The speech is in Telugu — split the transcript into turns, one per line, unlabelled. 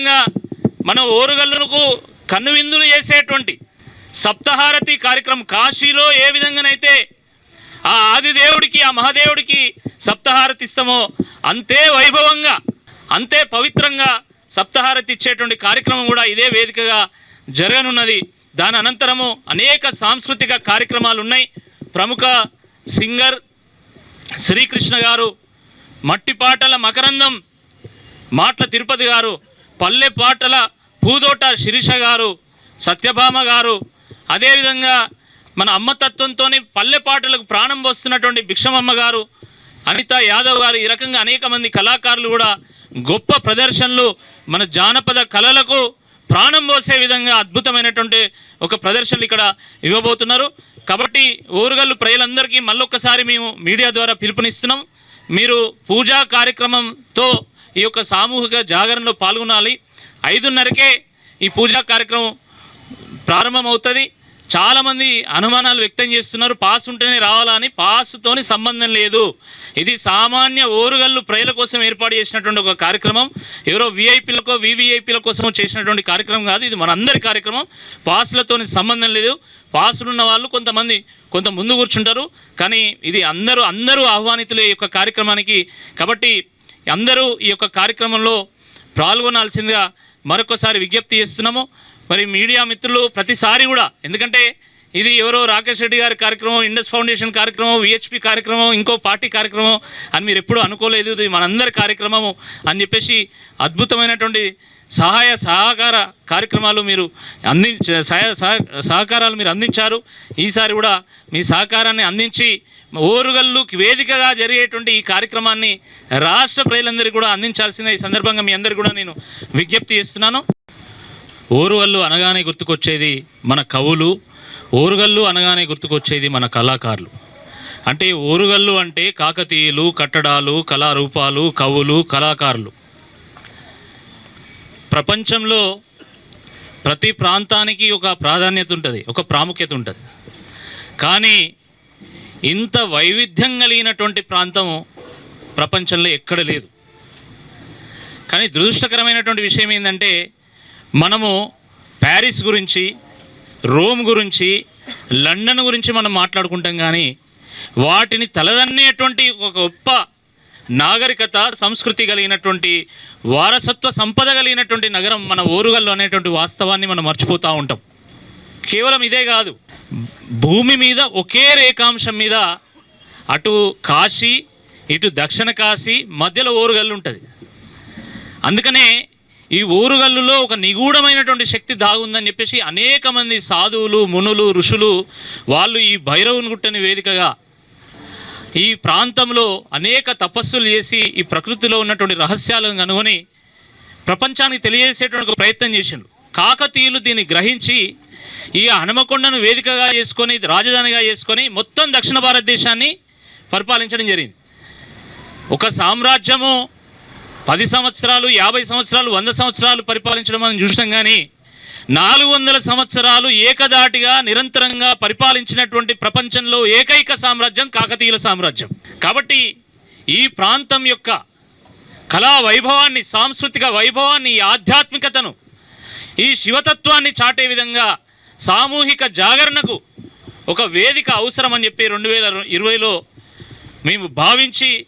అదేవిధంగా మన ఓరుగల్లుకు కన్నువిందులు చేసేటువంటి సప్తహారతి కార్యక్రమం కాశీలో ఏ విధంగానైతే ఆ ఆదిదేవుడికి ఆ మహాదేవుడికి సప్తహారతి ఇస్తామో అంతే వైభవంగా అంతే పవిత్రంగా సప్తహారతి ఇచ్చేటువంటి కార్యక్రమం కూడా ఇదే వేదికగా జరగనున్నది. దాని అనంతరము అనేక సాంస్కృతిక కార్యక్రమాలు ఉన్నాయి. ప్రముఖ సింగర్ శ్రీకృష్ణ గారు, మట్టిపాటల మకరందం మాట్ల తిరుపతి గారు, పల్లె పాటల పూదోట శిరీష గారు, సత్యభామ గారు, అదేవిధంగా మన అమ్మతత్వంతో పల్లె పాటలకు ప్రాణం పోస్తున్నటువంటి భిక్షమమ్మ గారు, అనిత యాదవ్ గారు, ఈ రకంగా అనేక మంది కళాకారులు కూడా గొప్ప ప్రదర్శనలు మన జానపద కళలకు ప్రాణం పోసే విధంగా అద్భుతమైనటువంటి ఒక ప్రదర్శనలు ఇక్కడ ఇవ్వబోతున్నారు. కాబట్టి ఓరుగల్లు ప్రజలందరికీ మళ్ళొక్కసారి మేము మీడియా ద్వారా పిలుపునిస్తున్నాం. మీరు పూజా కార్యక్రమంతో ఈ యొక్క సామూహిక జాగరణలో పాల్గొనాలి. 5:30కే ఈ పూజా కార్యక్రమం ప్రారంభమవుతుంది. చాలామంది అనుమానాలు వ్యక్తం చేస్తున్నారు, పాస్ ఉంటేనే రావాలని. పాస్తోని సంబంధం లేదు. ఇది సామాన్య ఓరుగల్లు ప్రజల కోసం ఏర్పాటు చేసినటువంటి ఒక కార్యక్రమం. ఎవరో విఐపీలకో వివిఐపీల కోసం చేసినటువంటి కార్యక్రమం కాదు. ఇది మనందరి కార్యక్రమం. పాస్లతోని సంబంధం లేదు. పాసులు ఉన్న వాళ్ళు కొంత ముందు కూర్చుంటారు, కానీ ఇది అందరూ ఆహ్వానితులే ఈ యొక్క కార్యక్రమానికి. కాబట్టి అందరూ ఈ యొక్క కార్యక్రమంలో పాల్గొనాల్సిందిగా మరొకసారి విజ్ఞప్తి చేస్తున్నాము. మరి మీడియా మిత్రులు ప్రతిసారి కూడా, ఎందుకంటే ఇది ఎవరో రాకేష్ రెడ్డి గారి కార్యక్రమం, ఇండస్ ఫౌండేషన్ కార్యక్రమం, విహెచ్పి కార్యక్రమం, ఇంకో పార్టీ కార్యక్రమం అని మీరు ఎప్పుడూ అనుకోలేదు. ఇది మనందరి కార్యక్రమము అని చెప్పేసి అద్భుతమైనటువంటి సహాయ సహకార కార్యక్రమాలు మీరు సహకారాలు మీరు అందించారు. ఈసారి కూడా మీ సహకారాన్ని అందించి ఓరుగల్లుకి వేదికగా జరిగేటువంటి ఈ కార్యక్రమాన్ని రాష్ట్ర ప్రజలందరికీ కూడా అందించాల్సిన ఈ సందర్భంగా మీ అందరికీ కూడా నేను విజ్ఞప్తి చేస్తున్నాను. ఓరుగల్లు అనగానే గుర్తుకొచ్చేది మన కవులు, ఓరుగల్లు అనగానే గుర్తుకొచ్చేది మన కళాకారులు. అంటే ఓరుగల్లు అంటే కాకతీయులు, కట్టడాలు, కళారూపాలు, కవులు, కళాకారులు. ప్రపంచంలో ప్రతి ప్రాంతానికి ఒక ప్రాధాన్యత ఉంటుంది, ఒక ప్రాముఖ్యత ఉంటుంది. కానీ ఇంత వైవిధ్యం కలిగినటువంటి ప్రాంతం ప్రపంచంలో ఎక్కడ లేదు. కానీ దురదృష్టకరమైనటువంటి విషయం ఏంటంటే, మనము ప్యారిస్ గురించి, రోమ్ గురించి, లండన్ గురించి మనం మాట్లాడుకుంటాం, కానీ వాటిని తలదన్నేటువంటి ఒక గొప్ప నాగరికత, సంస్కృతి కలిగినటువంటి, వారసత్వ సంపద కలిగినటువంటి నగరం మన ఓరుగల్లు అనేటువంటి వాస్తవాన్ని మనం మర్చిపోతూ ఉంటాం. కేవలం ఇదే కాదు, భూమి మీద ఒకే రేఖాంశం మీద అటు కాశీ, ఇటు దక్షిణ కాశీ, మధ్యలో ఓరుగల్లు ఉంటుంది. అందుకనే ఈ ఓరుగల్లులో ఒక నిగూఢమైనటువంటి శక్తి దాగుందని చెప్పేసి అనేక మంది సాధువులు, మునులు, ఋషులు వాళ్ళు ఈ భైరవుని గుట్టని వేదికగా ఈ ప్రాంతంలో అనేక తపస్సులు చేసి ఈ ప్రకృతిలో ఉన్నటువంటి రహస్యాలను కనుగొని ప్రపంచానికి తెలియజేసేటువంటి ప్రయత్నం చేసిండ్రు. కాకతీయులు దీన్ని గ్రహించి ఈ హనుమకొండను వేదికగా చేసుకొని, రాజధానిగా చేసుకొని మొత్తం దక్షిణ భారతదేశాన్ని పరిపాలించడం జరిగింది. ఒక సామ్రాజ్యము 10 సంవత్సరాలు, 50 సంవత్సరాలు, 100 సంవత్సరాలు పరిపాలించడం మనం చూసినాం. కానీ 400 సంవత్సరాలు ఏకదాటిగా నిరంతరంగా పరిపాలించినటువంటి ప్రపంచంలో ఏకైక సామ్రాజ్యం కాకతీయుల సామ్రాజ్యం. కాబట్టి ఈ ప్రాంతం యొక్క కళా వైభవాన్ని, సాంస్కృతిక వైభవాన్ని, ఈ ఆధ్యాత్మికతను, ఈ శివతత్వాన్ని చాటే విధంగా సామూహిక జాగరణకు ఒక వేదిక అవసరం అని చెప్పి 2020లో మేము భావించి